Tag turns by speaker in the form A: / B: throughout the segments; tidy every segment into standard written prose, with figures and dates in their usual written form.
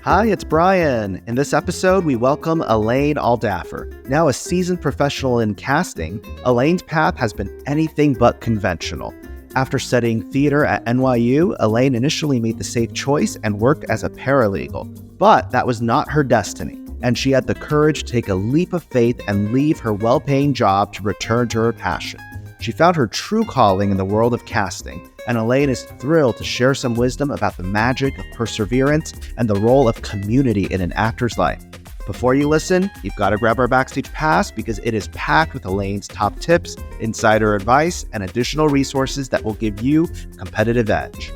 A: Hi, it's Brian. In this episode, we welcome Alaine Alldaffer. Now a seasoned professional in casting, Alaine's path has been anything but conventional. After studying theater at NYU, Alaine initially made the safe choice and worked as a paralegal. But that was not her destiny, and she had the courage to take a leap of faith and leave her well-paying job to return to her passion. She found her true calling in the world of casting, and Alaine is thrilled to share some wisdom about the magic of perseverance and the role of community in an actor's life. Before you listen, you've got to grab our Backstage Pass because it is packed with Alaine's top tips, insider advice, and additional resources that will give you a competitive edge.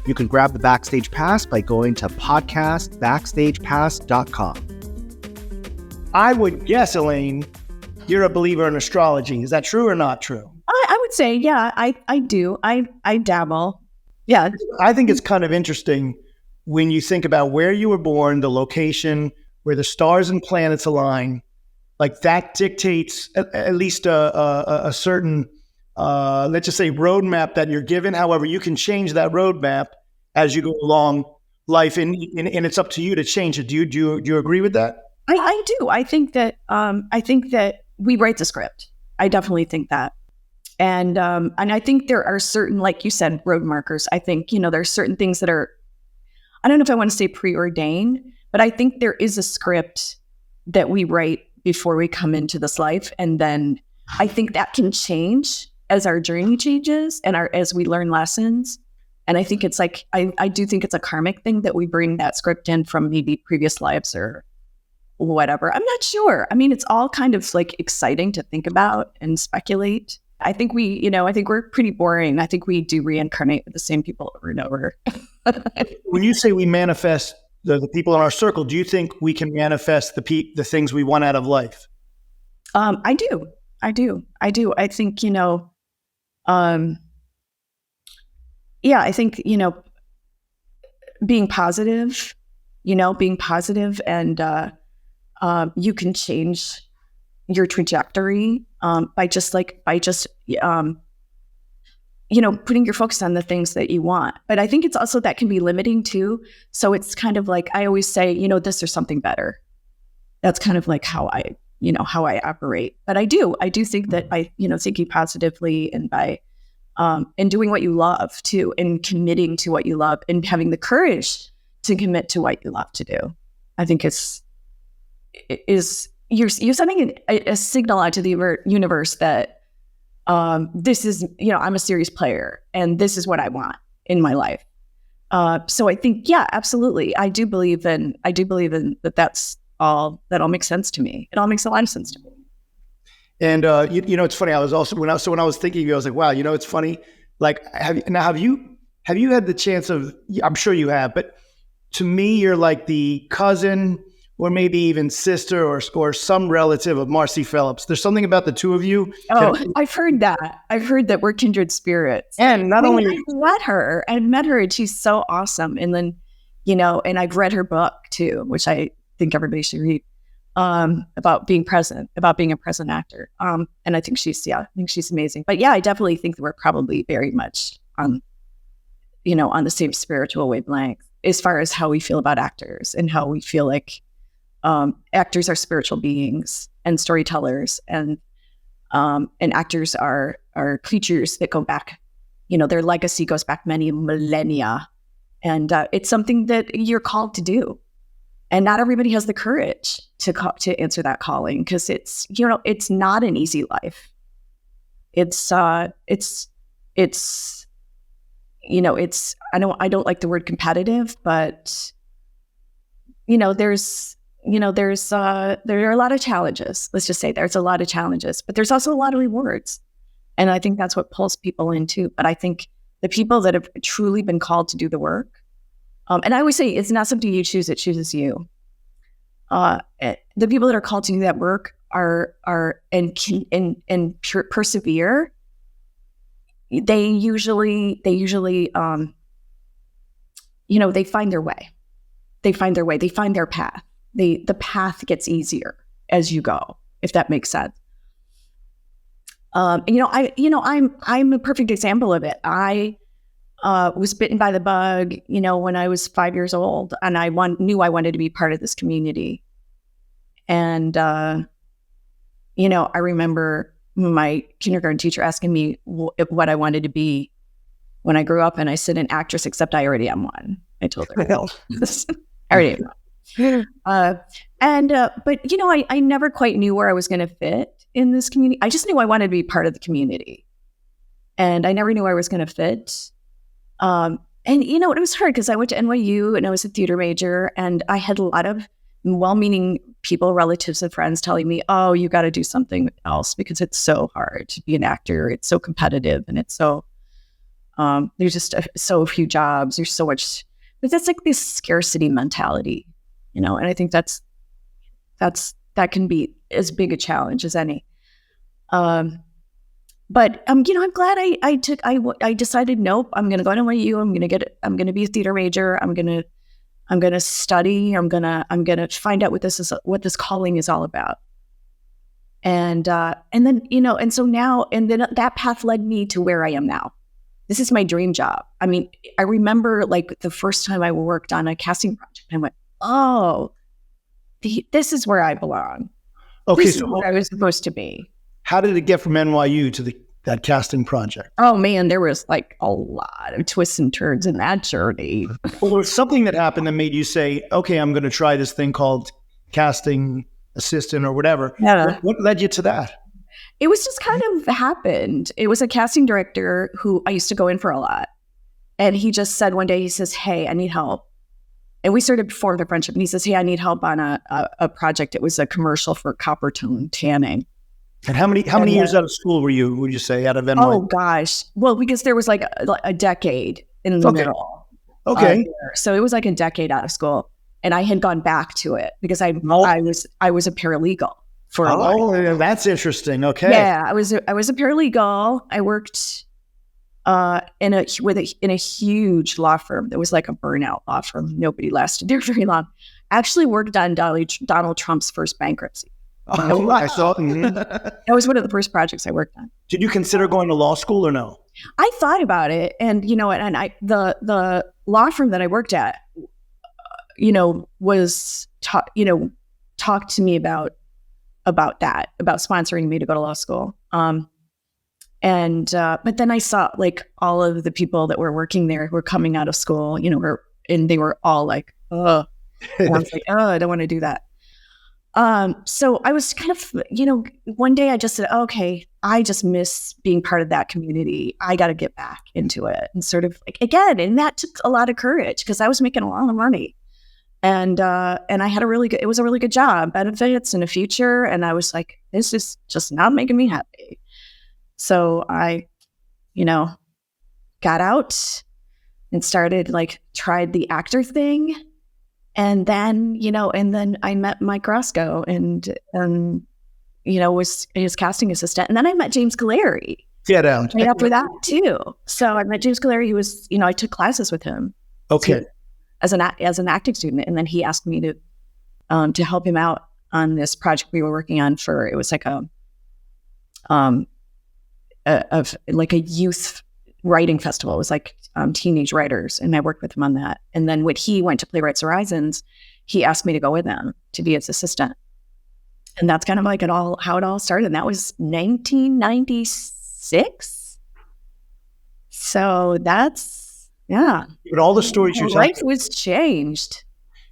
A: You can grab the Backstage Pass by going to podcastbackstagepass.com.
B: I would guess, Alaine, you're a believer in astrology. Is that true or not true?
C: I would say, yeah, I do. I dabble. Yeah.
B: I think it's kind of interesting when you think about where you were born, the location, where the stars and planets align. Like that dictates at least a certain, let's just say, roadmap that you're given. However, you can change that roadmap as you go along life, and it's up to you to change it. Do you agree with that?
C: I do. I think that we write the script. I definitely think that. And I think there are certain, like you said, road markers. I think, there are certain things that are, I don't know if I want to say preordained, but I think there is a script that we write before we come into this life. And then I think that can change as our journey changes and as we learn lessons. And I think it's like, I do think it's a karmic thing that we bring that script in from maybe previous lives or whatever. I'm not sure. I mean, it's all kind of like exciting to think about and speculate. I think we're pretty boring. I think we do reincarnate with the same people over and over.
B: When you say we manifest the people in our circle, do you think we can manifest the things we want out of life?
C: I do. I think, I think, being positive and you can change your trajectory by just putting your focus on the things that you want. But I think it's also that can be limiting too. So it's kind of like, I always say, this or something better. That's kind of like how I operate. But I do think that by, thinking positively and by, and doing what you love too, and committing to what you love and having the courage to commit to what you love to do. I think you're sending a signal out to the universe that this is, I'm a serious player and this is what I want in my life. So I think, yeah, absolutely. I do believe in that all makes sense to me. It all makes a lot of sense to me.
B: And it's funny. I was also when I was thinking of you, I was like, wow, it's funny. Like, have you had the chance of? I'm sure you have, but to me, you're like the cousin, or maybe even sister or some relative of Marcy Phillips. There's something about the two of you.
C: Oh, I've heard that. I've heard that we're kindred spirits.
B: And not only
C: I've met her and she's so awesome. And then, and I've read her book too, which I think everybody should read, about being a present actor. And I think she's amazing. But yeah, I definitely think that we're probably very much on the same spiritual wavelength as far as how we feel about actors and how we feel like, actors are spiritual beings and storytellers, and actors are creatures that go back, their legacy goes back many millennia, and it's something that you're called to do, and not everybody has the courage to answer that calling, because it's not an easy life. It's I don't like the word competitive, but there are a lot of challenges. Let's just say there's a lot of challenges, but there's also a lot of rewards. And I think that's what pulls people in too. But I think the people that have truly been called to do the work, and I always say it's not something you choose, it chooses you. The people that are called to do that work and persevere. They usually they find their way. They find their path. The path gets easier as you go, if that makes sense. I'm a perfect example of it. I was bitten by the bug, when I was 5 years old, and I knew I wanted to be part of this community. And, I remember my kindergarten teacher asking me what I wanted to be when I grew up, and I said an actress, except I already am one. I told her, I already am one. But I never quite knew where I was going to fit in this community. I just knew I wanted to be part of the community, and I never knew where I was going to fit. And it was hard because I went to NYU and I was a theater major, and I had a lot of well-meaning people, relatives and friends telling me, oh, you got to do something else because it's so hard to be an actor. It's so competitive, and it's so, there's just so few jobs. There's so much, but that's like this scarcity mentality, and I think that can be as big a challenge as any. But I'm glad I decided, nope, I'm going to go to NYU. I'm going to be a theater major. I'm going to study. I'm going to find out what this calling is all about. And then, and so now, and then that path led me to where I am now. This is my dream job. I mean, I remember like the first time I worked on a casting project, I went, oh, this is where I belong.
B: Okay.
C: This is where I was supposed to be.
B: How did it get from NYU to that casting project?
C: Oh man, there was like a lot of twists and turns in that journey.
B: Well, there was something that happened that made you say, okay, I'm going to try this thing called casting assistant or whatever.
C: Yeah.
B: What led you to that?
C: It was just kind of happened. It was a casting director who I used to go in for a lot. And he just said one day, he says, hey, I need help. And we sort of formed a friendship. And he says, hey, I need help on a project. It was a commercial for copper tone tanning.
B: And how many years out of school would you say, out of NYU?
C: Oh gosh. Well, because there was like a decade in the middle.
B: Okay.
C: So it was like a decade out of school. And I had gone back to it because I was a paralegal for a while.
B: Oh, that's interesting. Okay.
C: Yeah, I was a paralegal. I worked in a huge law firm that was like a burnout law firm. Nobody lasted there very long. I actually worked on Donald Trump's first bankruptcy.
B: Oh, I saw.
C: That was one of the first projects I worked on.
B: Did you consider going to law school or no?
C: I thought about it, and the law firm that I worked at, was talked to me about that, about sponsoring me to go to law school. But then I saw like all of the people that were working there who were coming out of school, and they were all like, oh, and I was like, oh, I don't want to do that. So I was kind of, one day I just said, okay, I just miss being part of that community. I got to get back into it, and sort of like, again, and that took a lot of courage because I was making a lot of money, and I had it was a really good job, benefits and a future. And I was like, this is just not making me happy. So I, got out and started tried the actor thing. And then, I met Mike Roscoe and was his casting assistant. And then I met James Galeri.
B: Get out.
C: Right after that too. So I met James Galeri. He was, I took classes with him.
B: Okay.
C: As an acting student. And then he asked me to help him out on this project we were working on it was like a youth writing festival. It was like teenage writers, and I worked with him on that. And then when he went to Playwrights Horizons, he asked me to go with him to be his assistant. And that's kind of like how it all started. And that was 1996. So that's, yeah.
B: But all the stories you're
C: telling, life was changed.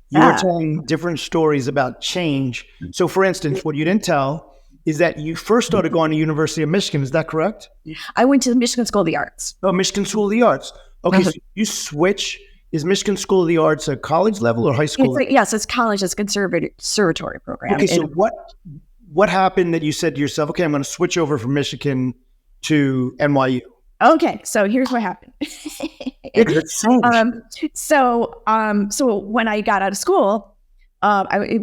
B: You were telling different stories about change. So for instance, what you didn't tell is that you first started going to University of Michigan. Is that correct?
C: I went to the Michigan School of the Arts.
B: Oh, Michigan School of the Arts. Okay, so you switch. Is Michigan School of the Arts a college level or high school?
C: Yes, it's college. It's a conservatory program.
B: Okay, so what happened that you said to yourself, okay, I'm going to switch over from Michigan to NYU?
C: Okay, so here's what happened. So when I got out of school, I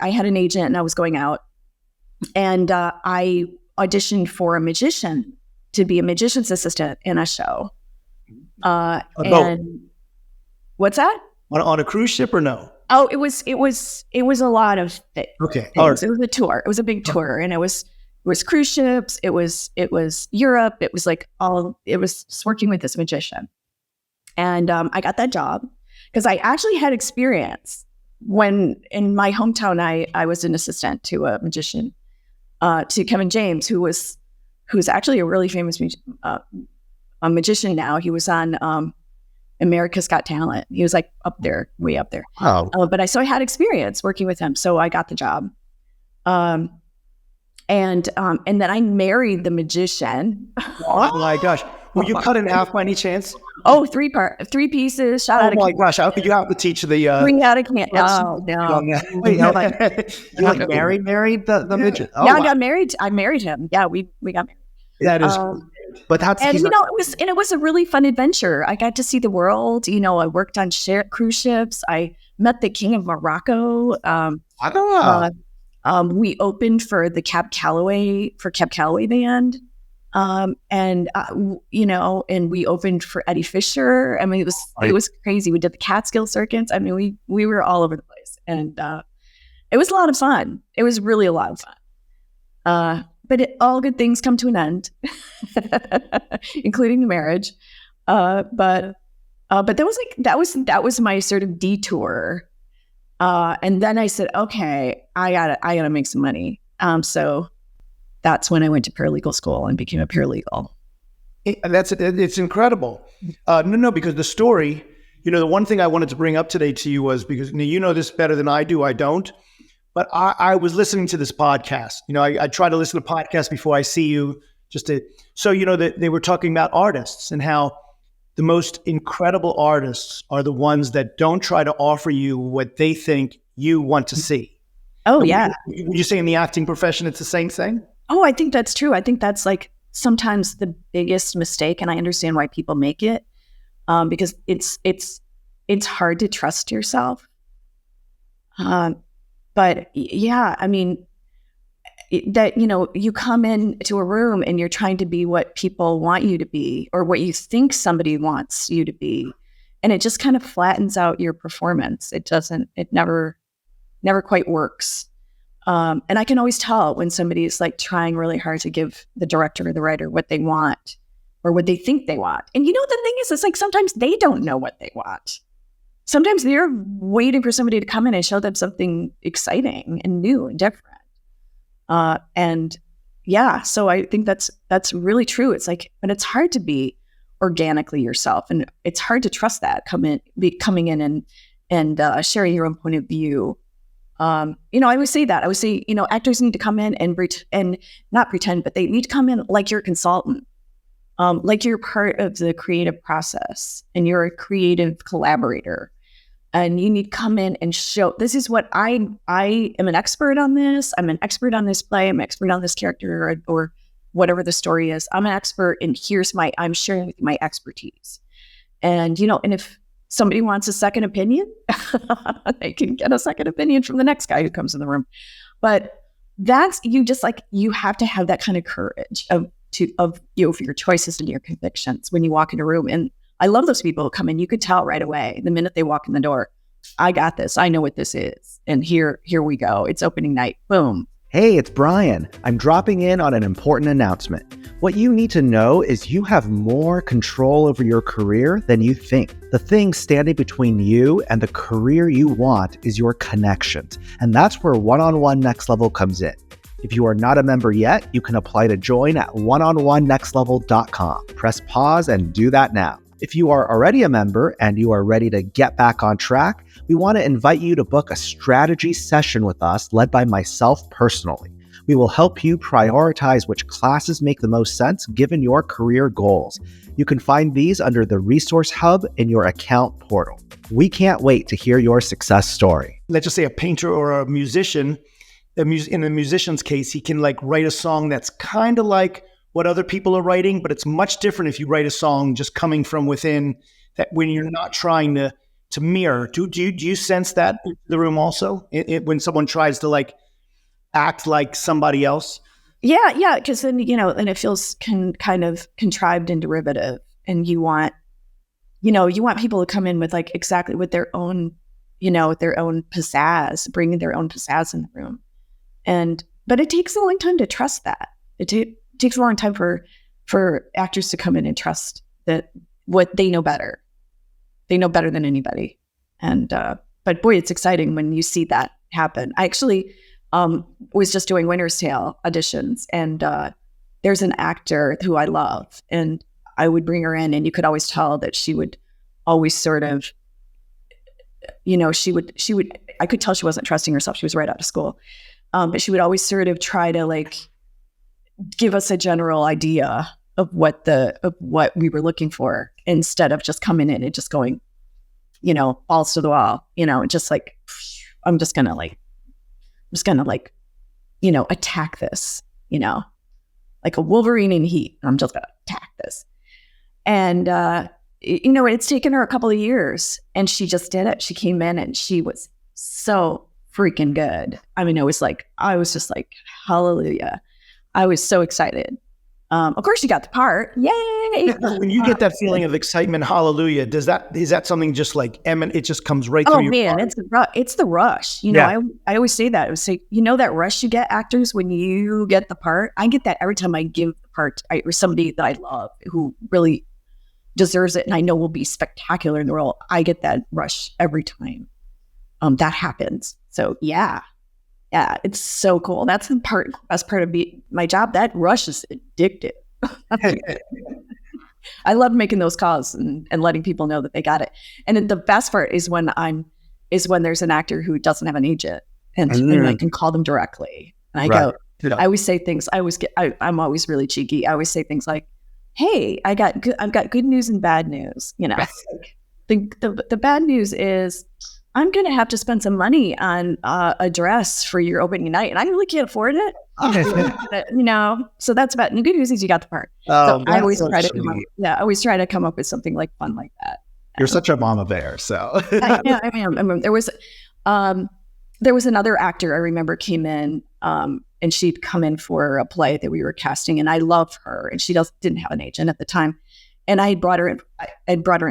C: had an agent and I was going out, and I auditioned for a magician to be a magician's assistant in a show. And what's that?
B: On a cruise ship or no?
C: Oh, it was a lot of things.
B: Okay.
C: Right. It was a tour. It was a big tour, and it was was cruise ships. It was Europe. It was working with this magician. And I got that job because I actually had experience when in my hometown, I was an assistant to a magician, to Kevin James, who's actually a really famous a magician now. He was on America's Got Talent. He was like up there, way up there.
A: Oh.
C: But I had experience working with him, so I got the job. And then I married the magician.
B: Oh my gosh. Were you cut in half by any chance?
C: Oh, three pieces. Shot out of
B: my gosh. How could you have to teach the
C: bring out of can? Oh no.
A: Wait, you like married the midget? Oh,
C: yeah,
A: wow.
C: I got married. I married him. Yeah, we got married.
B: That is
A: but that's
C: it was a really fun adventure. I got to see the world. I worked on cruise ships. I met the King of Morocco. We opened for the Cab Calloway band. And we opened for Eddie Fisher. I mean, it was crazy. We did the Catskill circuits. I mean, we were all over the place, and it was a lot of fun. It was really a lot of fun. But all good things come to an end, including the marriage. But that was my sort of detour. And then I said, okay, I gotta make some money. So that's when I went to paralegal school and became a paralegal.
B: It's incredible. No, because the story, the one thing I wanted to bring up today to you was because you know this better than I do. I don't, but I was listening to this podcast. I try to listen to podcasts before I see you, that they were talking about artists and how the most incredible artists are the ones that don't try to offer you what they think you want to see.
C: Oh, yeah.
B: Would you say in the acting profession, it's the same thing?
C: Oh, I think that's true. I think that's like sometimes the biggest mistake, and I understand why people make it, because it's hard to trust yourself. But yeah, I mean, you come into a room and you're trying to be what people want you to be, or what you think somebody wants you to be, and it just kind of flattens out your performance. It never quite works. And I can always tell when somebody is like trying really hard to give the director or the writer what they want or what they think they want. And the thing is, it's like sometimes they don't know what they want. Sometimes they're waiting for somebody to come in and show them something exciting and new and different. And yeah, so I think that's really true. It's like, but it's hard to be organically yourself, and it's hard to trust that coming in and sharing your own point of view. I always say that. I would say, actors need to come in and not pretend, but they need to come in like you're a consultant, like you're part of the creative process and you're a creative collaborator. And you need to come in and show, this is what I am an expert on this. I'm an expert on this play. I'm an expert on this character or whatever the story is. I'm an expert, and I'm sharing with you my expertise. And, and if somebody wants a second opinion, they can get a second opinion from the next guy who comes in the room. But that's, you have to have that kind of courage for your choices and your convictions when you walk in a room. And I love those people who come in. You could tell right away the minute they walk in the door, I got this. I know what this is. And here we go. It's opening night. Boom.
A: Hey, it's Brian. I'm dropping in on an important announcement. What you need to know is you have more control over your career than you think. The thing standing between you and the career you want is your connections. And that's where One-on-One Next Level comes in. If you are not a member yet, you can apply to join at oneononenextlevel.com. Press pause and do that now. If you are already a member and you are ready to get back on track, we want to invite you to book a strategy session with us led by myself personally. We will help you prioritize which classes make the most sense given your career goals. You can find these under the Resource Hub in your account portal. We can't wait to hear your success story.
B: Let's just say a painter or a musician, in a musician's case, he can write a song that's kind of like what other people are writing, but it's much different if you write a song just coming from within, that when you're not trying to mirror. Do you sense that in the room also when someone tries to act like somebody else?
C: Yeah, because then and it feels kind of contrived and derivative, and you want people to come in with exactly with their own pizzazz, bringing their own pizzazz in the room, but it takes a long time to trust that. It takes a long time for actors to come in and trust that what they know better. They know better than anybody. And, but boy, it's exciting when you see that happen. I actually was just doing Winter's Tale auditions, and there's an actor who I love, and I would bring her in, and you could always tell that she would always sort of, she would, I could tell she wasn't trusting herself. She was right out of school. But she would always sort of try to like give us a general idea of what we were looking for, instead of just coming in and just going, balls to the wall, just like, I'm just gonna attack this, like a Wolverine in heat. I'm just gonna attack this. And, it's taken her a couple of years, and she just did it. She came in and she was so freaking good. I mean, I was just like, hallelujah. I was so excited. Of course she got the part. Yay.
B: When you get that feeling of excitement, hallelujah, is that something just like it just comes right through your
C: man,
B: heart?
C: it's the rush. I always say that. I would say, that rush you get, actors, when you get the part. I get that every time I give the part or somebody that I love who really deserves it and I know will be spectacular in the role. I get that rush every time that happens. So yeah, it's so cool. That's the best part of my job. That rush is addictive. I love making those calls and letting people know that they got it. And then the best part is when there's an actor who doesn't have an agent, and I can call them directly. And I go, I always say things. I'm always really cheeky. I always say things like, "Hey, I've got good news and bad news." The bad news is, I'm going to have to spend some money on a dress for your opening night, and I really can't afford it. So that's about. And the good news is you got the part. So I always try to come up with something like fun like that.
A: You're such a mama bear. So
C: I am. There was another actor I remember came in, and she'd come in for a play that we were casting, and I love her, and she didn't have an agent at the time, and I brought her in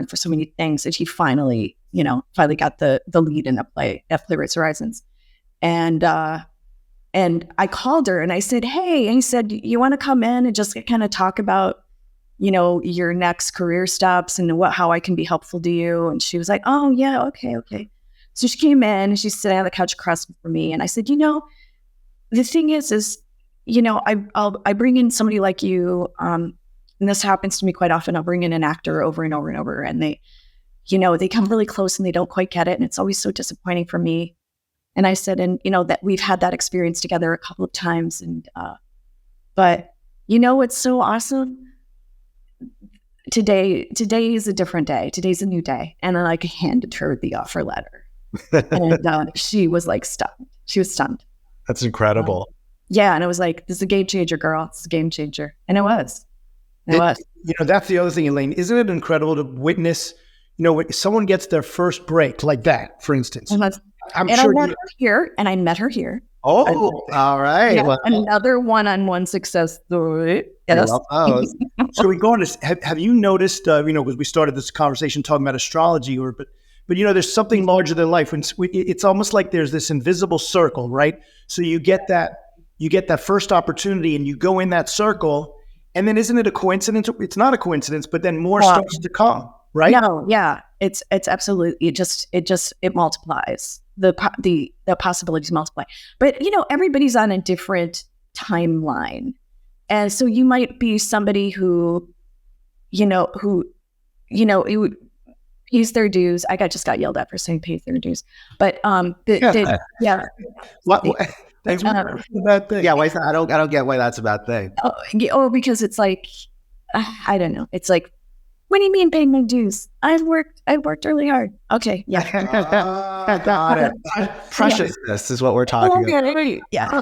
C: for so many things, and she finally got the lead in a play at Playwrights Horizons. And I called her and I said, "Hey," and he said, "You want to come in and just kind of talk about, your next career steps and how I can be helpful to you?" And she was like, "Oh yeah, okay." So she came in and she's sitting on the couch across from me. And I said, the thing is, I bring in somebody like you. And this happens to me quite often. I'll bring in an actor over and over and over, and they come really close and they don't quite get it. And it's always so disappointing for me. And I said, that we've had that experience together a couple of times. And, but what's so awesome? Today is a different day. Today's a new day. And then I handed her the offer letter, and she was like stunned. She was stunned.
A: That's incredible.
C: And I was like, "This is a game changer, girl. It's a game changer." And it was.
B: That's the other thing, Alaine. Isn't it incredible to witness, when someone gets their first break like that, for instance?
C: I met her here.
A: Oh, all right.
C: Yeah, well, another one-on-one success story.
B: Yes. So we go on to, have you noticed, because we started this conversation talking about astrology, but there's something larger than life. It's almost like there's this invisible circle, right? So you get that first opportunity and you go in that circle, and then isn't it a coincidence? It's not a coincidence, but then more starts to come, right?
C: No, yeah. It's absolutely, it multiplies. The possibilities multiply. But, everybody's on a different timeline. And so you might be somebody who pays their dues. I just got yelled at for saying pays their dues. But, yeah.
B: What? That's a bad thing.
A: Yeah, why I don't get why that's a bad thing.
C: Because it's like, I don't know. It's like, what do you mean paying my dues? I've worked really hard. Okay, yeah.
A: Got it. Preciousness is what we're talking about.
C: Yeah.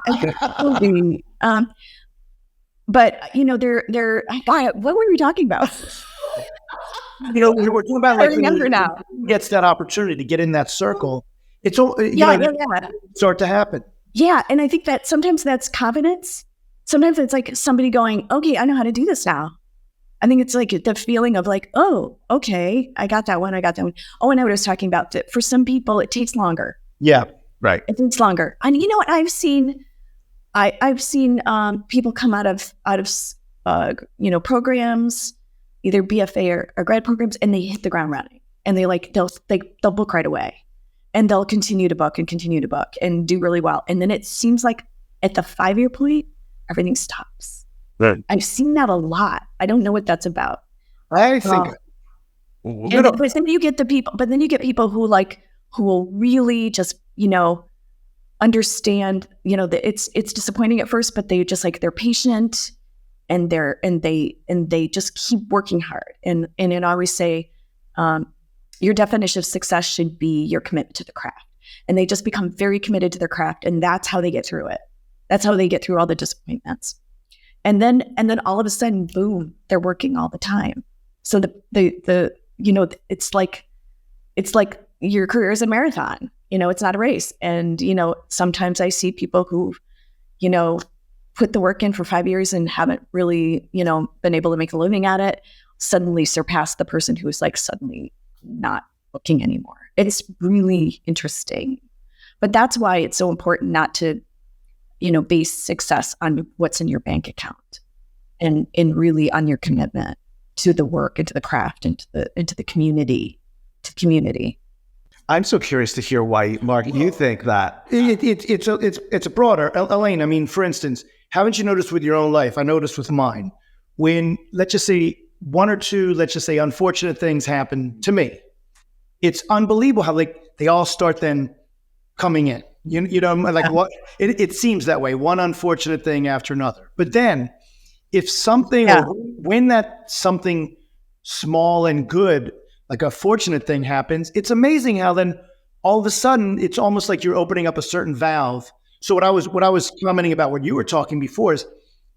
C: But they're what were we talking about?
B: We're talking about
C: I remember now.
B: Gets that opportunity to get in that circle. It's all start to happen.
C: Yeah, and I think that sometimes that's confidence. Sometimes it's like somebody going, "Okay, I know how to do this now." I think it's like the feeling of like, "Oh, okay, I got that one. Oh, and I was talking about that. For some people, it takes longer.
B: Yeah,
A: right.
C: It takes longer. And you know what I've seen? I've seen people come out of programs, either BFA or grad programs, and they hit the ground running, and they'll book right away, and they'll continue to book and do really well. And then it seems like at the 5-year point, everything stops.
A: Right.
C: I've seen that a lot. I don't know what that's about.
B: I think.
C: But then you get people who will really just, understand, that it's disappointing at first, but they just they're patient, and they just keep working hard. And I always say, your definition of success should be your commitment to the craft. And they just become very committed to their craft, and that's how they get through it. That's how they get through all the disappointments. And then all of a sudden, boom, they're working all the time. So it's like your career is a marathon. It's not a race. And sometimes I see people who put the work in for 5 years and haven't really been able to make a living at it, suddenly surpass the person who is suddenly not booking anymore. It's really interesting. But that's why it's so important not to base success on what's in your bank account, and really on your commitment to the work and to the craft and to the community.
A: I'm so curious to hear why, Mark, you think that.
B: It's a broader, Alaine. I mean, for instance, haven't you noticed with your own life? I noticed with mine, when, let's just say, one or two, let's just say, unfortunate things happen to me. It's unbelievable how they all start then coming in. What it seems that way, one unfortunate thing after another. But then if something, or when that something small and good, like a fortunate thing happens, it's amazing how then all of a sudden it's almost like you're opening up a certain valve. So what I was commenting about what you were talking before is,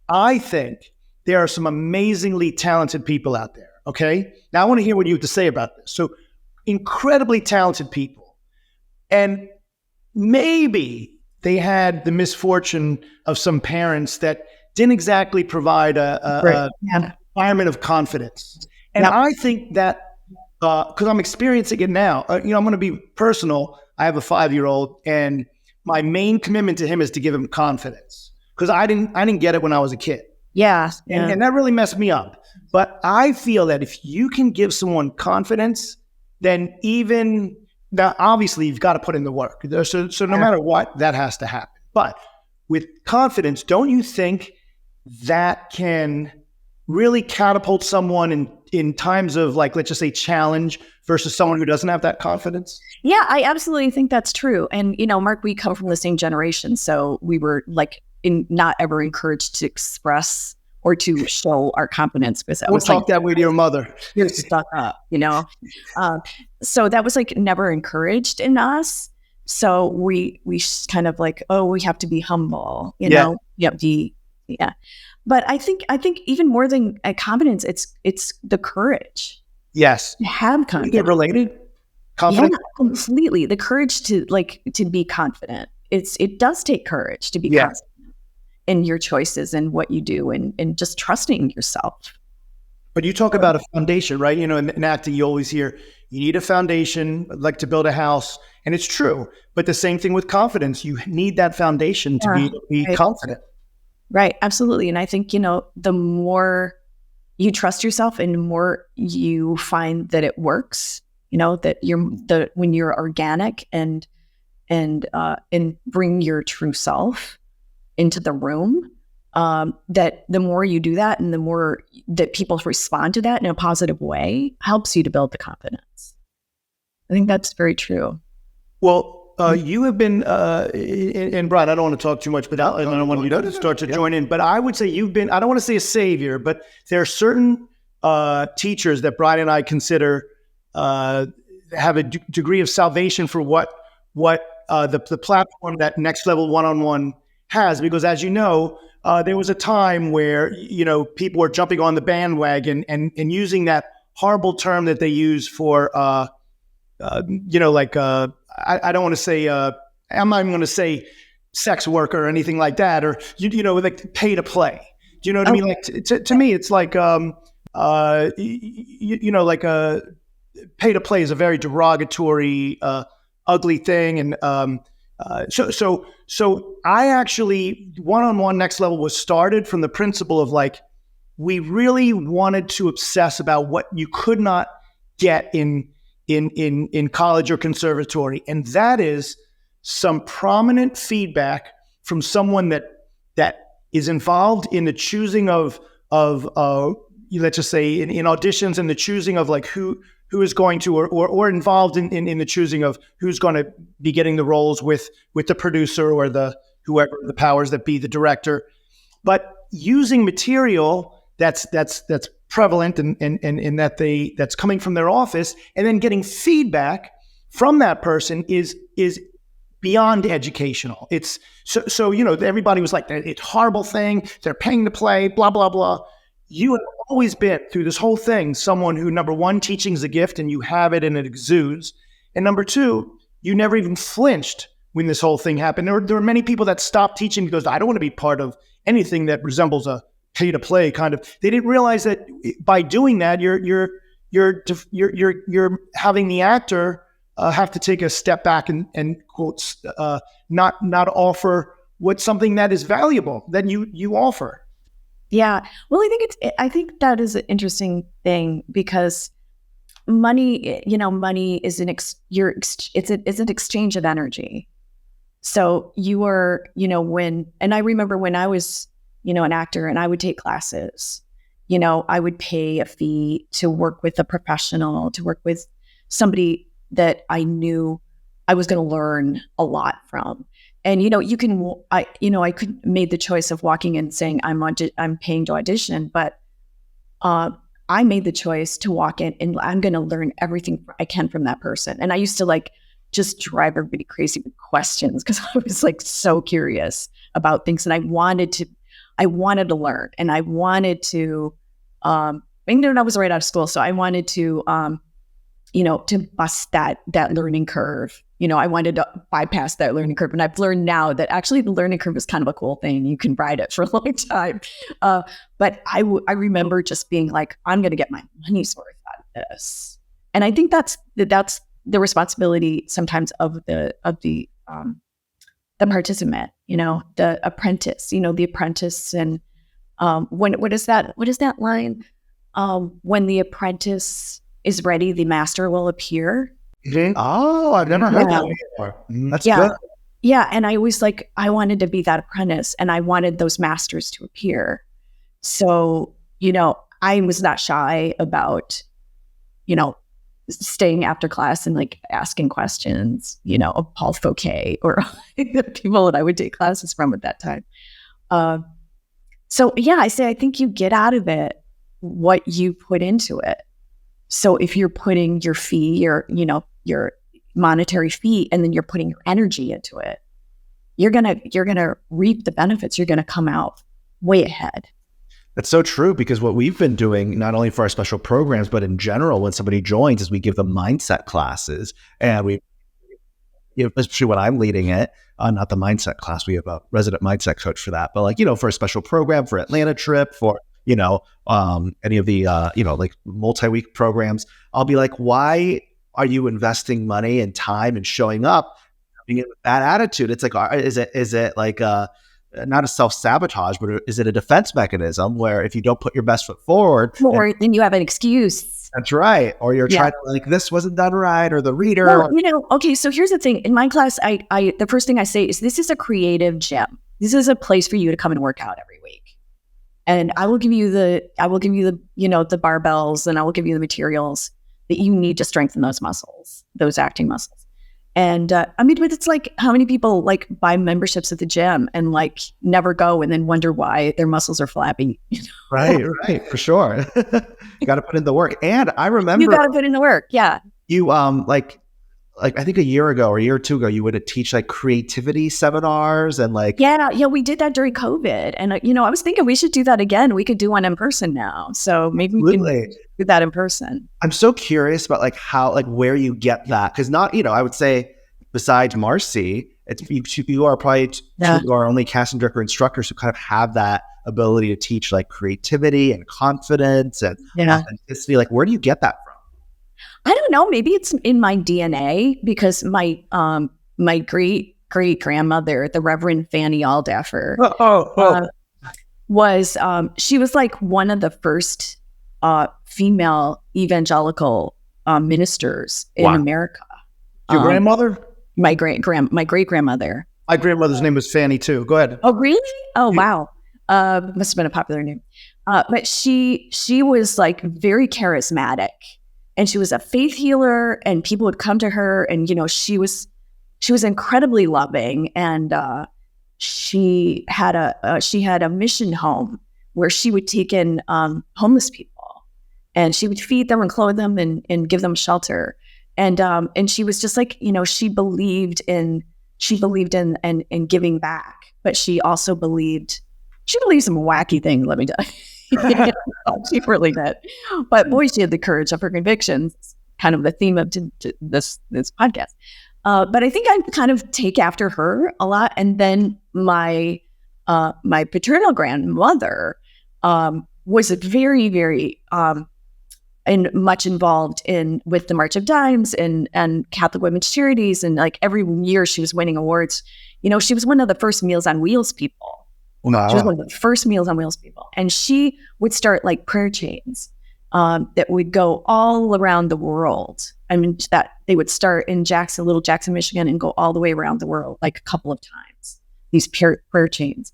B: I think there are some amazingly talented people out there. Okay. Now I want to hear what you have to say about this. So incredibly talented people. And maybe they had the misfortune of some parents that didn't exactly provide a environment of confidence. And I think that, because I'm experiencing it now, I'm going to be personal. I have a 5-year-old, and my main commitment to him is to give him confidence, because I didn't get it when I was a kid.
C: Yeah.
B: And that really messed me up. But I feel that if you can give someone confidence, then now, obviously, you've got to put in the work. So no matter what, that has to happen. But with confidence, don't you think that can really catapult someone in times of, let's just say, challenge, versus someone who doesn't have that confidence?
C: Yeah, I absolutely think that's true. And, Mark, we come from the same generation. So we were not ever encouraged to express or to show our confidence, because that
B: we'll
C: was
B: talk that way to your mother.
C: You're stuck up, so that was never encouraged in us. So we kind of we have to be humble, know. Yeah. But I think even more than confidence, it's the courage.
B: Yes.
C: To have confidence.
B: Is it related? Confidence?
C: Yeah, completely. The courage to be confident. It does take courage to be confident in your choices and what you do, and just trusting yourself.
B: But you talk about a foundation, right? In acting, you always hear you need a foundation, like to build a house. And it's true. But the same thing with confidence. You need that foundation to be confident.
C: Right. Absolutely. And I think, the more you trust yourself and the more you find that it works, that when you're organic and bring your true self into the room, that the more you do that and the more that people respond to that in a positive way, helps you to build the confidence. I think that's very true.
B: Well, you have been, and Brian, I don't want to talk too much, but I don't want you to start to join in, but I would say you've been, I don't want to say a savior, but there are certain teachers that Brian and I consider have a degree of salvation for what the platform that Next Level One-on-One has, because as you know, there was a time where, people were jumping on the bandwagon and using that horrible term that they use for, I don't want to say, I'm not even going to say sex worker or anything like that, or, pay to play. Do you know what I mean? To me, it's pay to play is a very derogatory, ugly thing. And, So I actually, one-on-one next level was started from the principle of like, we really wanted to obsess about what you could not get in college or conservatory. And that is some prominent feedback from someone that is involved in the choosing of let's just say in auditions and the choosing of like who is going to or involved in the choosing of who's going to be getting the roles with the producer or the whoever the powers that be, the director, but using material that's prevalent and that's coming from their office, and then getting feedback from that person is beyond educational. It's so everybody was like, it's a horrible thing, they're paying to play, blah blah blah. You have always been through this whole thing someone who, number one, teaching is a gift and you have it and it exudes, and number two, you never even flinched when this whole thing happened. There were many people that stopped teaching because I don't want to be part of anything that resembles a pay to play kind of. They didn't realize that by doing that, you're having the actor have to take a step back and quotes not offer what something that is valuable that you offer.
C: Yeah, well, I think that is an interesting thing because money is it's an exchange of energy. So you are, and I remember when I was, an actor and I would take classes, I would pay a fee to work with a professional, to work with somebody that I knew I was going to learn a lot from. And, I could made the choice of walking in saying I'm paying to audition, but I made the choice to walk in and I'm going to learn everything I can from that person. And I used to just drive everybody crazy with questions because I was so curious about things, and I wanted to learn, and I wanted to, I was right out of school, so I wanted to, to bust that learning curve. I wanted to bypass that learning curve. And I've learned now that actually the learning curve is kind of a cool thing. You can ride it for a long time. But I remember just being like, I'm going to get my money's worth out of this. And I think that's the responsibility sometimes of the participant, the apprentice, the apprentice. And what is that line? When the apprentice is ready, the master will appear.
B: Mm-hmm.
A: Oh, I've never heard that before. That's good.
C: Yeah. And I always I wanted to be that apprentice, and I wanted those masters to appear. So, I was not shy about, staying after class and asking questions, of Paul Fouquet or the people that I would take classes from at that time. So yeah, I think you get out of it what you put into it. So if you're putting your fee, your monetary fee, and then you're putting your energy into it, you're gonna reap the benefits. You're gonna come out way ahead.
A: That's so true, because what we've been doing, not only for our special programs, but in general, when somebody joins, is we give them mindset classes, and we, especially when I'm leading it, not the mindset class, we have a resident mindset coach for that, but for a special program, for Atlanta trip, for any of the multi-week programs, I'll be like, why are you investing money and time and showing up with that attitude? It's is it not a self-sabotage, but is it a defense mechanism where if you don't put your best foot forward,
C: or then you have an excuse?
A: That's right. Or you're trying to this wasn't done right, or the reader.
C: Well, okay. So here's the thing. In my class, I the first thing I say is, this is a creative gym. This is a place for you to come and work out every week. And I will give you the the barbells, and I will give you the materials that you need to strengthen those muscles, those acting muscles. And but it's how many people buy memberships at the gym and never go, and then wonder why their muscles are flabby.
A: Right, for sure. You got to put in the work. And I remember
C: you got to put in the work. Yeah.
A: You I think a year ago or a year or two ago, you would teach creativity seminars and
C: yeah, we did that during COVID, and I was thinking we should do that again. We could do one in person now, so maybe we can do that in person.
A: I'm so curious about how where you get that, because I would say besides Marcy, you are probably two of our only casting director instructors who kind of have that ability to teach creativity and confidence and authenticity. Where do you get that from? I
C: don't know. Maybe it's in my DNA, because my great great grandmother, the Reverend Fanny Alldaffer, she was like one of the first female evangelical ministers in America.
B: Your grandmother?
C: My great grandmother.
B: My grandmother's name was Fanny too. Go ahead.
C: Oh, really? Oh, wow. Must have been a popular name. But she was like very charismatic, and she was a faith healer, and people would come to her, and she was incredibly loving, and she had a mission home where she would take in homeless people, and she would feed them and clothe them and give them shelter, and she was just like, she believed in giving back, but she also believed some wacky thing. Let me tell you. She really did. But boy, she had the courage of her convictions. Kind of the theme of this podcast. But I think I kind of take after her a lot. And then my paternal grandmother was very, very and much involved with the March of Dimes and Catholic Women's Charities, and like every year she was winning awards. She was one of the first Meals on Wheels people.
B: Wow.
C: She was one of the first Meals on Wheels people, and she would start like prayer chains that would go all around the world. I mean, that they would start in Little Jackson, Michigan, and go all the way around the world like a couple of times. These prayer chains.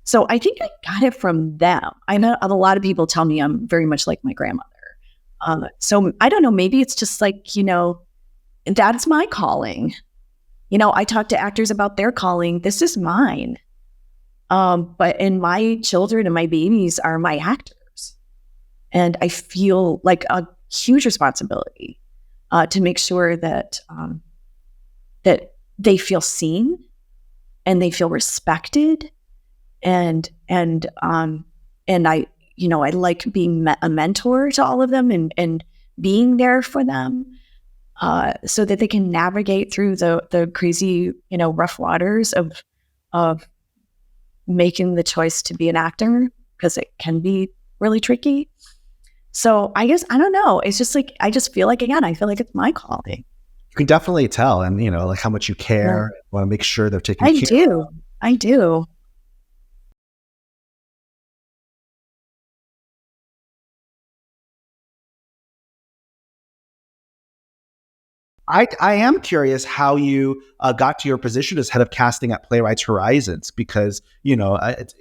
C: So I think I got it from them. I know a lot of people tell me I'm very much like my grandmother. So I don't know, maybe it's just like, that's my calling. I talk to actors about their calling. This is mine. And my children and my babies are my actors. And I feel like a huge responsibility to make sure that they feel seen and they feel respected. And I like being a mentor to all of them and being there for them so that they can navigate through the crazy, rough waters of making the choice to be an actor, because it can be really tricky. So I guess, I don't know. It's just like, I just feel like, again, I feel like it's my calling.
A: You can definitely tell, and like how much you care, want to make sure they're taken care of.
C: I do.
A: I am curious how you got to your position as head of casting at Playwrights Horizons, because, did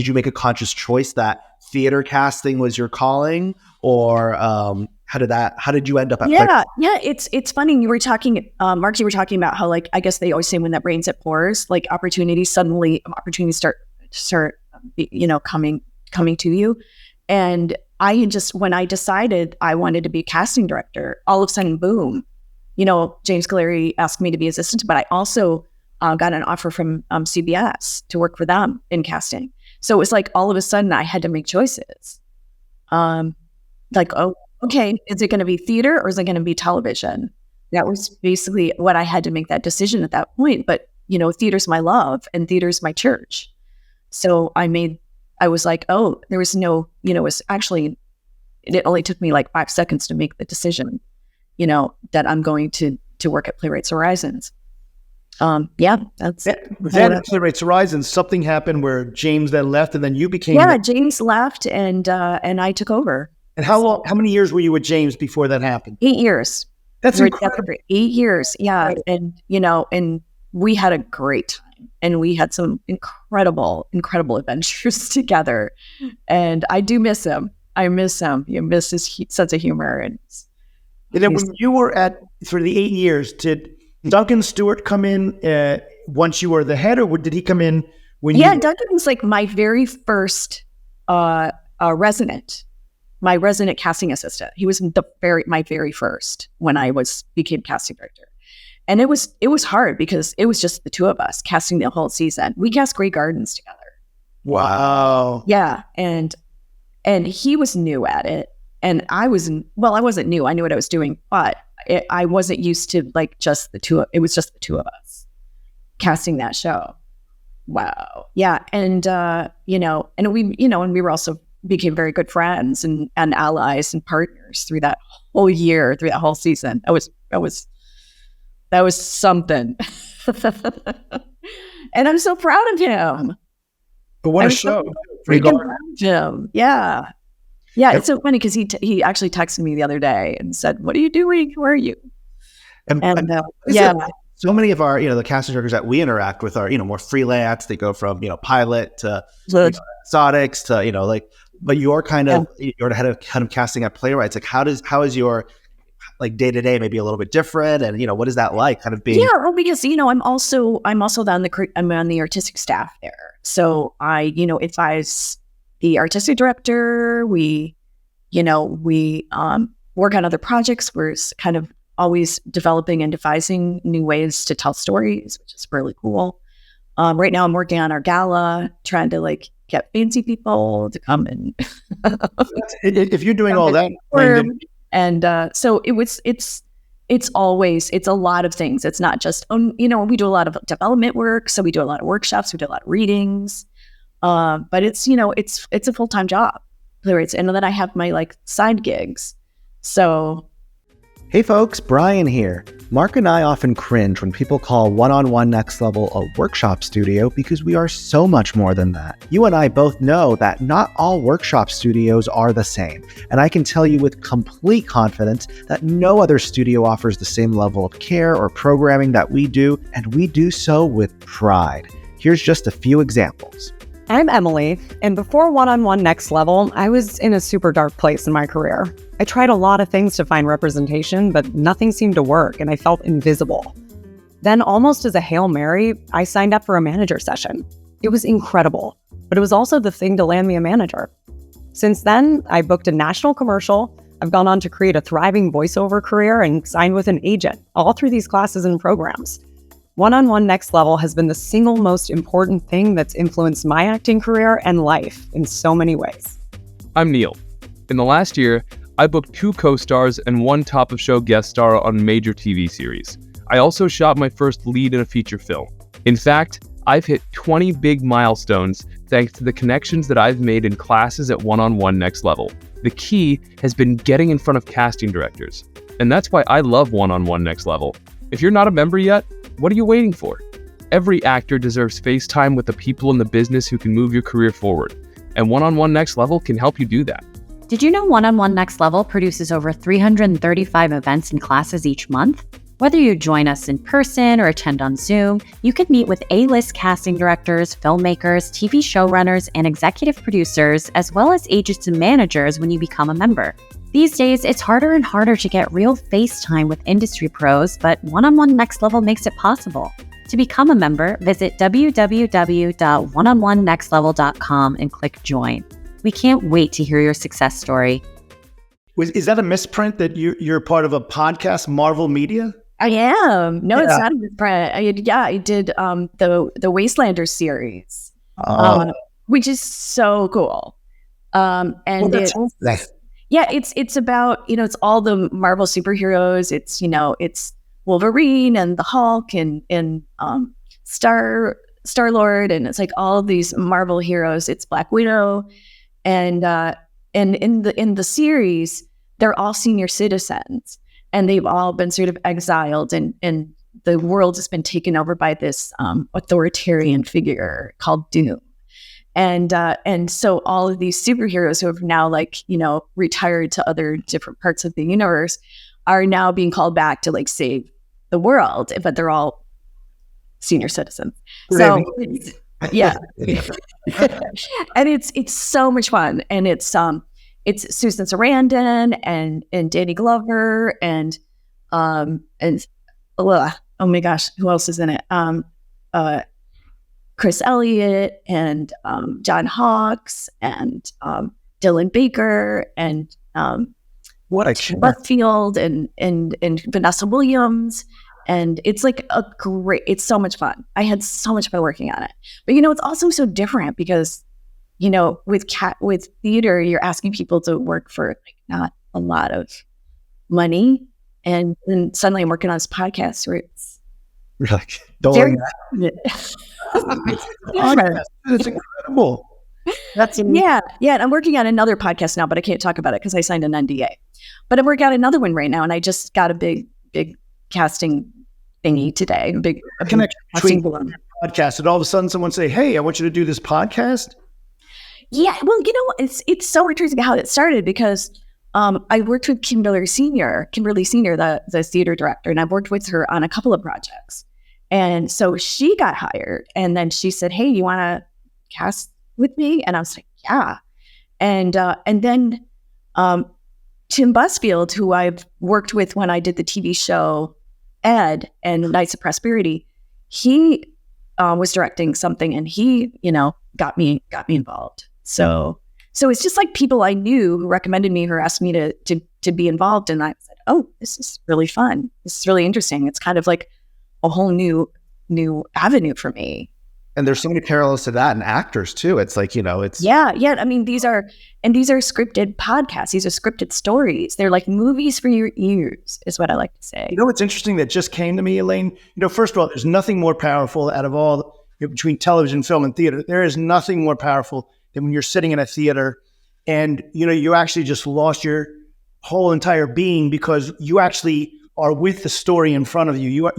A: you make a conscious choice that theater casting was your calling, or how did you end up at
C: Playwrights? Yeah. It's funny. You were talking, Mark, about how, like, I guess they always say when that rains, it pours, like opportunities start coming to you. And when I decided I wanted to be a casting director, all of a sudden, boom, James Galleri asked me to be his assistant, but I also got an offer from CBS to work for them in casting. So it was like, all of a sudden I had to make choices. Oh, okay, is it going to be theater or is it going to be television? That was basically what I had to make that decision at that point. But, theater's my love and theater's my church. So I was like, oh, there was no, it only took me like 5 seconds to make the decision, that I'm going to work at Playwrights Horizons. That's
B: then at Playwrights Horizons, something happened where James then left, and then you became.
C: Yeah, James left, and I took over.
B: And how many years were you with James before that happened?
C: 8 years.
B: That's incredible.
C: 8 years, yeah, right. And and we had a great time, and we had some incredible adventures together. And I do miss him. I miss him. You miss his sense of humor, and
B: then when you were for the 8 years, did Duncan Stewart come in once you were the head, or did he come in when you? Yeah,
C: Duncan was like my very first resident, my resident casting assistant. He was my very first when I became casting director. And it was hard because it was just the two of us casting the whole season. We cast Grey Gardens together.
B: Wow.
C: Yeah, and he was new at it. And I wasn't new. I knew what I was doing, but I wasn't used to like just the two. It was just the two of us casting that show. Wow. Yeah. And, and we were also became very good friends and allies and partners through that whole year, through that whole season. That was something. And I'm so proud of him.
B: But what a
C: I'm
B: show.
C: so freaking proud of him. Yeah. Yeah, it's so funny because he actually texted me the other day and said, "What are you doing? Who are you?" And yeah,
A: so many of our, the casting directors that we interact with are, more freelance. They go from, pilot to exotics to, but you're you're the head of casting at Playwrights. Like, how is your like day to day maybe a little bit different, and what is that like? Kind of being
C: because I'm also I'm on the artistic staff there, so I advise the artistic director. We work on other projects. We're kind of always developing and devising new ways to tell stories, which is really cool. Right now, I'm working on our gala, trying to get fancy people to come and.
B: If you're doing all that,
C: so it's a lot of things. It's not just we do a lot of development work, so we do a lot of workshops, we do a lot of readings, but it's a full-time job. And then I have my side gigs. So.
A: Hey folks, Brian here. Mark and I often cringe when people call One-on-One Next Level a workshop studio because we are so much more than that. You and I both know that not all workshop studios are the same, and I can tell you with complete confidence that no other studio offers the same level of care or programming that we do, and we do so with pride. Here's just a few examples.
D: I'm Emily, and before One-on-One Next Level, I was in a super dark place in my career. I tried a lot of things to find representation, but nothing seemed to work, and I felt invisible. Then, almost as a Hail Mary, I signed up for a manager session. It was incredible, but it was also the thing to land me a manager. Since then, I booked a national commercial, I've gone on to create a thriving voiceover career, and signed with an agent, all through these classes and programs. One-on-One Next Level has been the single most important thing that's influenced my acting career and life in so many ways.
E: I'm Neil. In the last year, I booked 2 co-stars and 1 top-of-show guest star on major TV series. I also shot my first lead in a feature film. In fact, I've hit 20 big milestones thanks to the connections that I've made in classes at One-on-One Next Level. The key has been getting in front of casting directors. And that's why I love One-on-One Next Level. If you're not a member yet, what are you waiting for? Every actor deserves face time with the people in the business who can move your career forward. And One-on-One Next Level can help you do that.
F: Did you know One-on-One Next Level produces over 335 events and classes each month? Whether you join us in person or attend on Zoom, you can meet with A-list casting directors, filmmakers, TV showrunners, and executive producers, as well as agents and managers when you become a member. These days, it's harder and harder to get real face time with industry pros, but One-on-One Next Level makes it possible. To become a member, visit www.oneononenextlevel.com and click join. We can't wait to hear your success story.
B: Is that a misprint that you're part of a podcast, Marvel Media?
C: I am. No, It's not a misprint. I did the Wastelanders series, which is so cool. It's about it's all the Marvel superheroes. It's Wolverine and the Hulk and Star-Lord, and it's all of these Marvel heroes. It's Black Widow, and in the series, they're all senior citizens, and they've all been sort of exiled, and the world has been taken over by this authoritarian figure called Doom. And so all of these superheroes who have now retired to other different parts of the universe are now being called back to save the world, but they're all senior citizens. So and it's so much fun, and it's Susan Sarandon and Danny Glover and oh my gosh, who else is in it? Chris Elliott and John Hawkes and Dylan Baker and Westfield and Vanessa Williams. And it's it's so much fun. I had so much fun working on it. But it's also so different because with theater, you're asking people to work for not a lot of money, and then suddenly I'm working on this podcast where it's
B: doling
C: it's
B: incredible.
C: And I'm working on another podcast now, but I can't talk about it because I signed an NDA. But I'm working on another one right now, and I just got a big casting thingy today. A big
B: connection between
C: balloon.
B: podcasts, and all of a sudden someone say, "Hey, I want you to do this podcast."
C: Yeah, well, it's so interesting how it started because I worked with Kimberly Senior, the theater director, and I've worked with her on a couple of projects. And so she got hired, and then she said, "Hey, you want to cast with me?" And I was like, "Yeah." And then Tim Busfield, who I've worked with when I did the TV show Ed and Knights of Prosperity, he was directing something, and he, got me involved. So it's just like people I knew who recommended me, who asked me to be involved, and I said, "Oh, this is really fun. This is really interesting. It's kind of like a whole new avenue for me."
A: And there's so many parallels to that in actors too. It's like, it's
C: yeah. I mean, these are scripted podcasts. These are scripted stories. They're like movies for your ears, is what I like to say.
B: You know what's interesting that just came to me, Alaine? First of all, there's nothing more powerful out of all between television, film, and theater. There is nothing more powerful than when you're sitting in a theater and you actually just lost your whole entire being because you actually are with the story in front of you.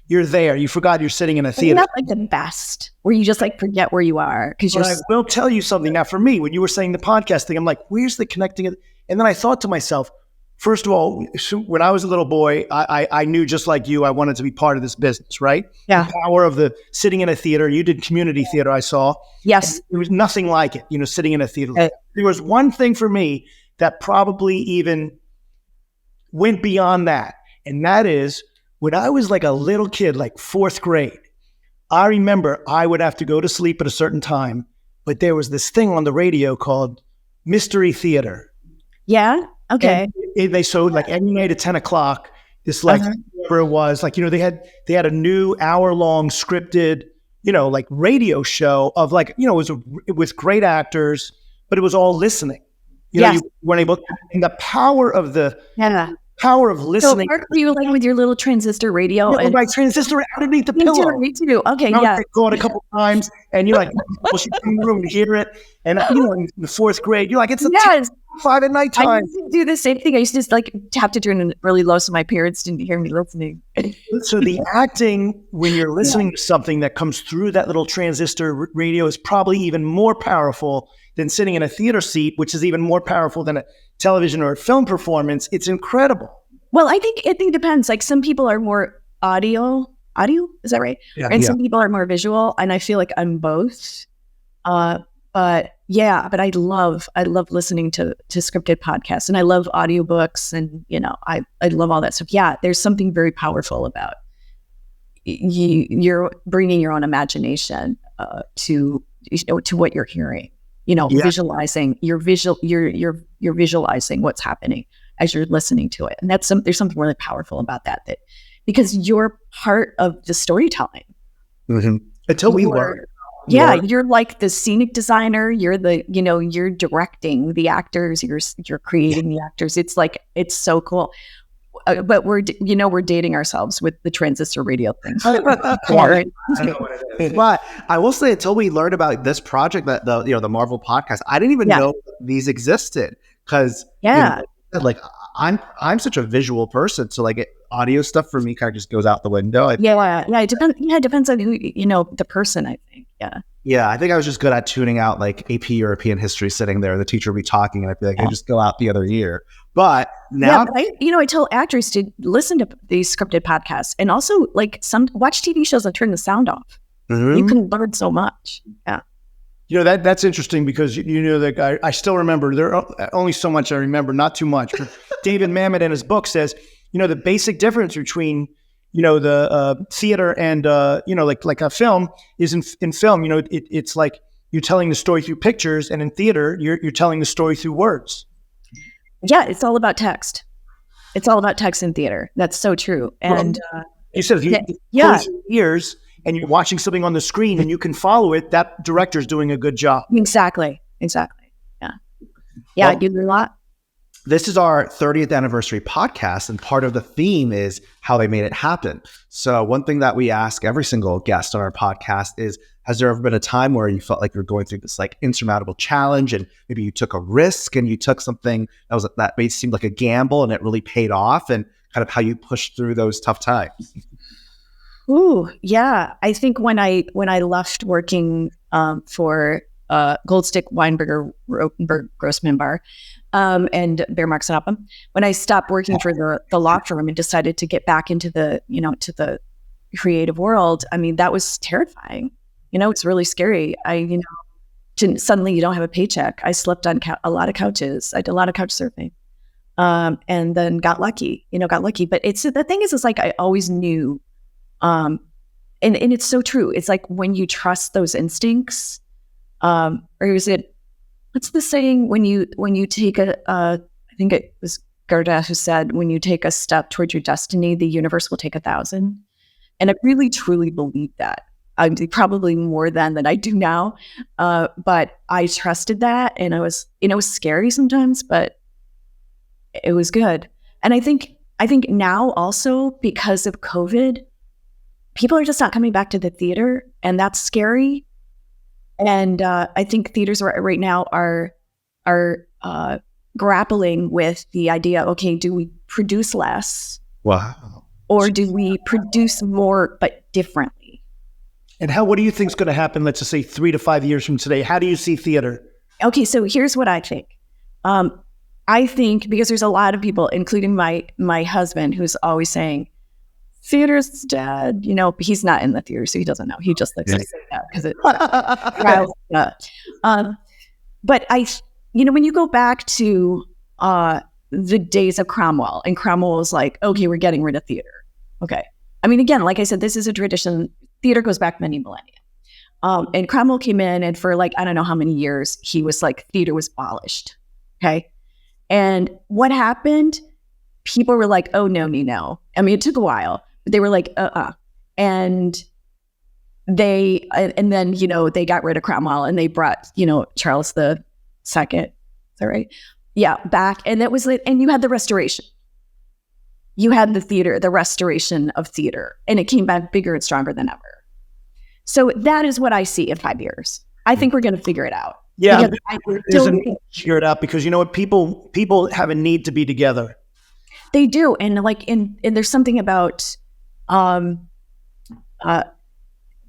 B: You're there. You forgot you're sitting in a theater.
C: Not like the best, where you just like forget where you are because you're.
B: I will tell you something now. For me, when you were saying the podcast thing, I'm like, where's the connecting? And then I thought to myself, first of all, when I was a little boy, I knew just like you, I wanted to be part of this business, right?
C: Yeah.
B: The power of the sitting in a theater. You did community theater, I saw.
C: Yes.
B: There was nothing like it, sitting in a theater. There was one thing for me that probably even went beyond that, and that is, when I was like a little kid, like fourth grade, I remember I would have to go to sleep at a certain time, but there was this thing on the radio called Mystery Theater.
C: Yeah. Okay.
B: And they showed like every night at 10 o'clock, this like, whatever it was, like, they had a new hour-long scripted, like radio show of like, it was with great actors, but it was all listening. You weren't able to, and the power of power of listening.
C: So were you like with your little transistor radio?
B: And my transistor underneath the pillow.
C: Me too. Okay,
B: I go it a couple times, and you're like, well, she's in the room to hear it. And in the fourth grade, you're like, it's 5 at nighttime.
C: I used to do the same thing. I used to just like have to turn it really low so my parents didn't hear me listening.
B: So the acting, when you're listening to something that comes through that little transistor radio, is probably even more powerful than sitting in a theater seat, which is even more powerful than a television or a film performance. It's incredible.
C: Well, I think it depends. Like some people are more audio, is that right?
B: Yeah.
C: And some people are more visual, and I feel like I'm both. But I love listening to scripted podcasts, and I love audiobooks, and I love all that stuff. Yeah, there's something very powerful about you're bringing your own imagination to what you're hearing. Visualizing you're visualizing what's happening as you're listening to it, and there's something really powerful about that because you're part of the storytelling.
A: Mm-hmm. Until we learn.
C: Yeah, you're like the scenic designer. You're you're directing the actors. You're creating the actors. It's like it's so cool. But we're dating ourselves with the transistor radio thing.
B: I know what it is.
A: But I will say, until we learned about this project, that the Marvel podcast, I didn't even know these existed because like I'm such a visual person, so like audio stuff for me kind of just goes out the window.
C: It depends. Yeah, it depends on who the person. I think.
A: Yeah, I think I was just good at tuning out like AP European history, sitting there. The teacher would be talking, and I'd be like, I just go out the other ear. But now,
C: I tell actors to listen to these scripted podcasts, and also like watch TV shows and turn the sound off. Mm-hmm. You can learn so much. Yeah.
B: That's interesting because that guy. I still remember. There are only so much I remember, not too much. But David Mamet in his book says, the basic difference between the theater and like a film is in film. It's like you're telling the story through pictures, and in theater you're telling the story through words.
C: Yeah, it's all about text. It's all about text in theater. That's so true. And
B: you said if you close your ears and you're watching something on the screen and you can follow it, that director's doing a good job.
C: Exactly. Yeah. Yeah, I do a lot.
A: This is our 30th anniversary podcast, and part of the theme is how they made it happen. So one thing that we ask every single guest on our podcast is, has there ever been a time where you felt like you're going through this like insurmountable challenge, and maybe you took a risk and you took something that seem like a gamble and it really paid off, and kind of how you pushed through those tough times?
C: Ooh, yeah. I think when I left working for Goldstick, Weinberger, Rotenberg, Grossman Bar, and Bear Marks and Upham, when I stopped working for the law firm and decided to get back into the to the creative world, I mean, that was terrifying. It's really scary. Suddenly you don't have a paycheck. I slept on a lot of couches. I did a lot of couch surfing, and then got lucky. But the thing is like I always knew. And it's so true. It's like when you trust those instincts, or is it, what's the saying when you take I think it was Garda who said, when you take a step towards your destiny, the universe will take 1,000. And I really, truly believe that. I probably more than I do now. But I trusted that, and it was scary sometimes, but it was good. And I think now also because of COVID, people are just not coming back to the theater, and that's scary. And I think theaters right now are grappling with the idea, okay, do we produce less?
A: Wow.
C: Or do we produce more but differently?
B: And what do you think is going to happen, let's just say 3 to 5 years from today? How do you see theater?
C: Okay, so here's what I think. I think, because there's a lot of people, including my husband, who's always saying, theater's dead. He's not in the theater, so he doesn't know. He just likes to say that because it riles him up. But when you go back to the days of Cromwell, and Cromwell was like, okay, we're getting rid of theater. Okay. I mean, again, like I said, this is a tradition. Theater goes back many millennia. And Cromwell came in, and for I don't know how many years, he was like, theater was abolished. Okay. And what happened? People were like, oh, no. I mean, it took a while, but they were like, And then, they got rid of Cromwell, and they brought, Charles II. Is that right? Yeah, back. And that was and you had the Restoration. You had the restoration of theater, and it came back bigger and stronger than ever. So that is what I see in 5 years. I think we're going to figure it out.
B: Yeah, there's a need to figure it out, because you know what? People have a need to be together.
C: They do. And and there's something about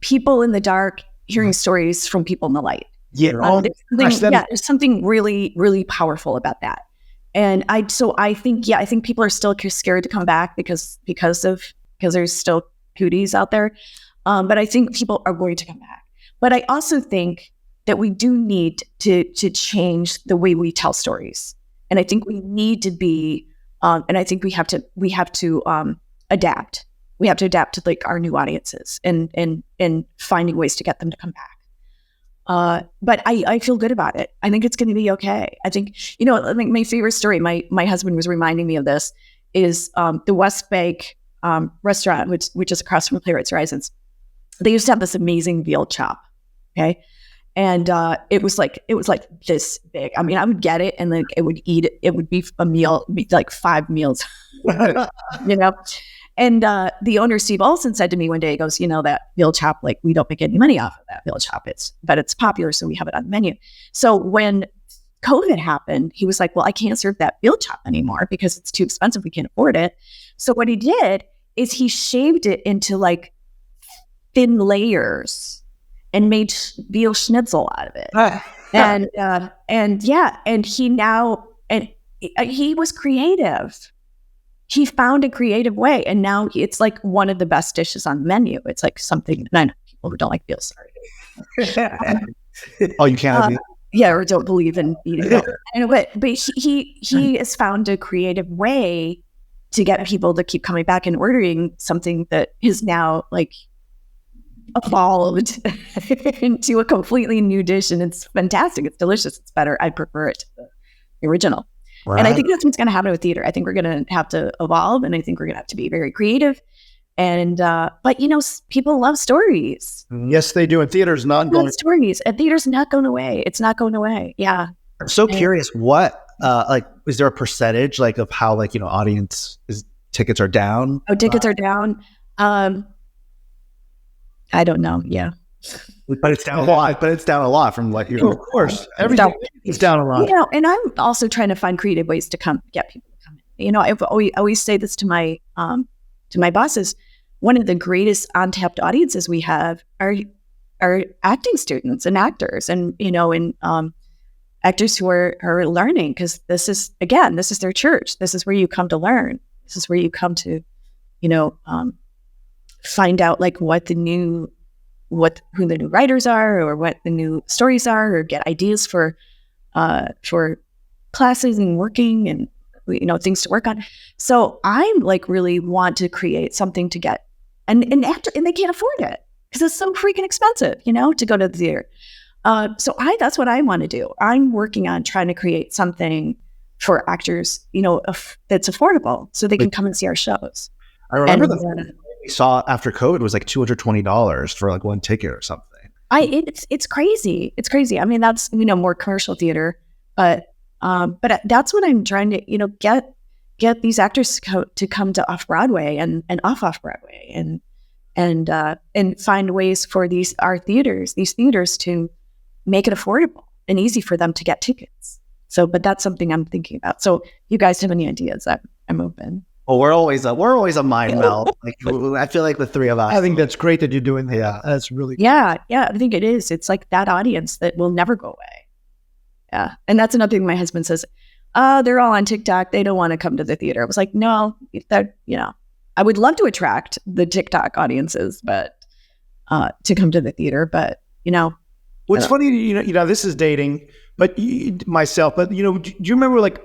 C: people in the dark hearing stories from people in the light.
B: Yeah.
C: There's something really, really powerful about that. And I think people are still scared to come back because there's still cooties out there. But I think people are going to come back. But I also think that we do need to change the way we tell stories. And I think we need to be, and I think we have to adapt. We have to adapt to our new audiences and finding ways to get them to come back. But I feel good about it. I think it's going to be okay. I think, my favorite story, my husband was reminding me of this, is the West Bank restaurant, which is across from Playwrights Horizons. They used to have this amazing veal chop. Okay. And it was like this big. I mean, I would get it, and then it would eat it. It would be a meal, like 5 meals, And the owner, Steve Olson, said to me one day, he goes, that veal chop, we don't make any money off of that veal chop. But it's popular, so we have it on the menu. So when COVID happened, he was like, well, I can't serve that veal chop anymore because it's too expensive. We can't afford it. So what he did is he shaved it into thin layers and made veal schnitzel out of it. He was creative. He found a creative way, and now it's one of the best dishes on the menu. It's something, and I know people who don't like veal, sorry.
A: Oh, you can't have veal?
C: Yeah, or don't believe in eating veal. But he has found a creative way to get people to keep coming back and ordering something that is now evolved into a completely new dish, and it's fantastic. It's delicious. It's better. I prefer it to the original. Right. And I think that's what's going to happen with theater. I think we're going to have to evolve, and I think we're going to have to be very creative. And but people love stories.
B: Yes, they do. And theater's not going.
C: Stories. And theater's not going away. It's not going away. Yeah.
A: I'm so curious. What is there a percentage of how audience tickets are down?
C: Oh, tickets are down. I don't know. Yeah.
A: But it's down a lot. But it's down a lot from what you're.
B: Of course, everything is down a lot.
C: And I'm also trying to find creative ways to get people to come in. I always say this to my bosses: one of the greatest untapped audiences we have are acting students and actors, and actors who are learning, because this is their church. This is where you come to learn. This is where you come to, find out like who the new writers are, or what the new stories are, or get ideas for classes and working and things to work on. So I like really want to create something to get and they can't afford it because it's so freaking expensive, to go to the theater. So that's what I want to do. I'm working on trying to create something for actors, that's affordable, so they can come and see our shows.
A: I remember we saw after COVID was like $220 for like one ticket or something.
C: It's crazy. It's crazy. I mean, that's more commercial theater, but that's what I'm trying to get these actors to come to off Broadway and off Broadway and find ways for these theaters to make it affordable and easy for them to get tickets. So, but that's something I'm thinking about. So, you guys have any ideas? I'm open.
A: Well, we're always a mind meld. Like, I feel like the three of us.
B: I think that's great that you're doing that. Yeah, that's really
C: cool. Yeah. I think it is. It's like that audience that will never go away. Yeah, and that's another thing my husband says. They're all on TikTok. They don't want to come to the theater. I was like, no, I would love to attract the TikTok audiences, but to come to the theater. But
B: what's funny, this is dating, but myself. But do you remember like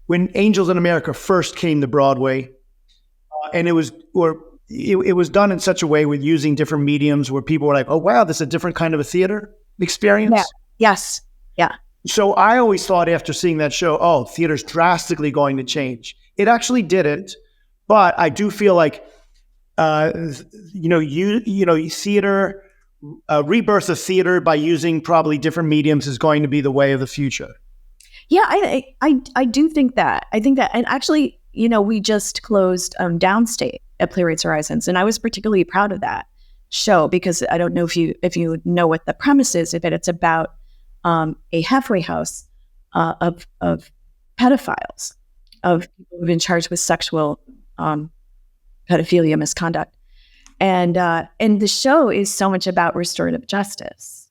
B: when Angels in America first came to Broadway, and it was done in such a way with using different mediums where people were like, oh wow, this is a different kind of a theater experience.
C: Yeah. Yes. Yeah.
B: So I always thought after seeing that show, oh, theater's drastically going to change. It actually didn't, but I do feel like, theater, rebirth of theater by using probably different mediums is going to be the way of the future.
C: Yeah, I do think that. I think that, and actually, we just closed Downstate at Playwrights Horizons, and I was particularly proud of that show because I don't know if you know what the premise is, but it's about a halfway house of pedophiles, of people who've been charged with sexual pedophilia misconduct, and the show is so much about restorative justice.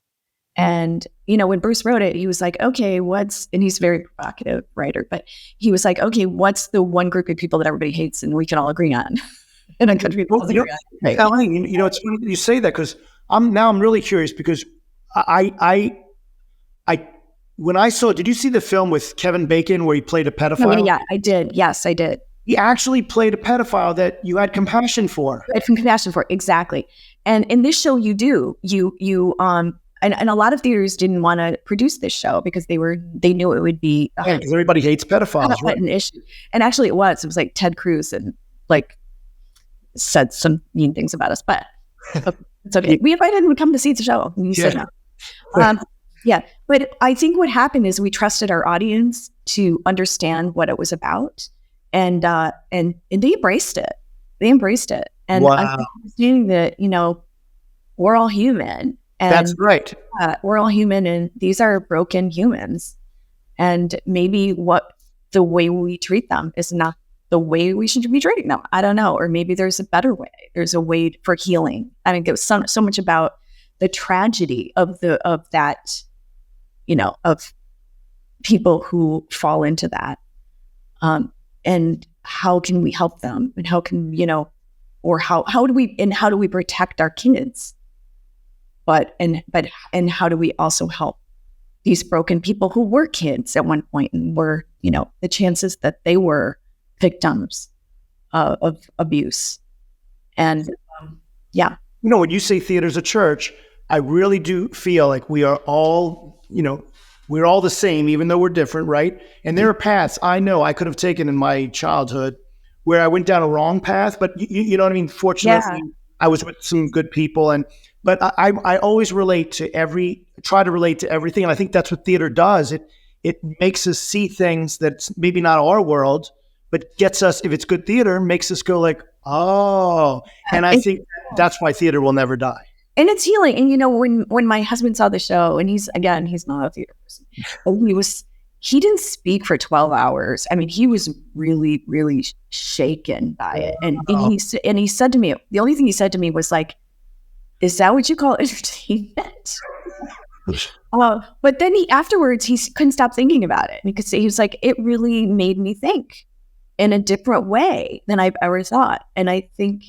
C: And when Bruce wrote it, he was like, okay, and he's a very provocative writer, but he was like, okay, what's the one group of people that everybody hates and we can all agree on in a country?
B: Alaine, it's funny that you say that because I'm really curious because when I saw, did you see the film with Kevin Bacon where he played a pedophile?
C: Yeah, I did. Yes, I did.
B: He actually played a pedophile that you had compassion for.
C: Exactly. And in this show, you do. And a lot of theaters didn't want to produce this show because they knew it would be
B: because everybody hates pedophiles, right?
C: An issue. And actually, it was like Ted Cruz and like said some mean things about us, but it's okay. We invited him to come to see the show, and you said no. Yeah, but I think what happened is we trusted our audience to understand what it was about, and they embraced it. And understanding that we're all human. And,
B: that's right.
C: We're all human, and these are broken humans. And maybe the way we treat them is not the way we should be treating them. I don't know. Or maybe there's a better way. There's a way for healing. I think it was so much about the tragedy of that, of people who fall into that. And how can we help them? And how can, or how do we protect our kids? But how do we also help these broken people who were kids at one point and were, the chances that they were victims of abuse. And
B: when you say theater's a church, I really do feel like we are all, we're all the same, even though we're different, right? And there are paths I know I could have taken in my childhood where I went down a wrong path, but you know what I mean? Fortunately, I was with some good people, but I always try to relate to everything. And I think that's what theater does. It makes us see things that's maybe not our world, but gets us, if it's good theater, makes us go like, oh. And I think that's why theater will never die.
C: And it's healing. And when my husband saw the show, and he's not a theater person, but he didn't speak for 12 hours. I mean, he was really, really shaken by it. And he said to me, the only thing he said to me was like, is that what you call entertainment? But then afterwards, he couldn't stop thinking about it because he was like, it really made me think in a different way than I've ever thought. And I think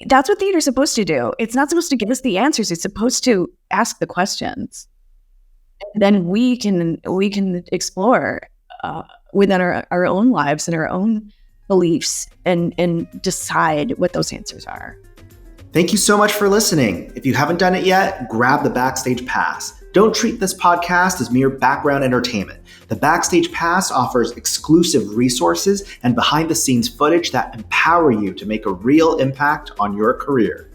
C: that's what theater's supposed to do. It's not supposed to give us the answers. It's supposed to ask the questions. And then we can explore within our own lives and our own beliefs and decide what those answers are.
A: Thank you so much for listening. If you haven't done it yet, grab the Backstage Pass. Don't treat this podcast as mere background entertainment. The Backstage Pass offers exclusive resources and behind-the-scenes footage that empower you to make a real impact on your career.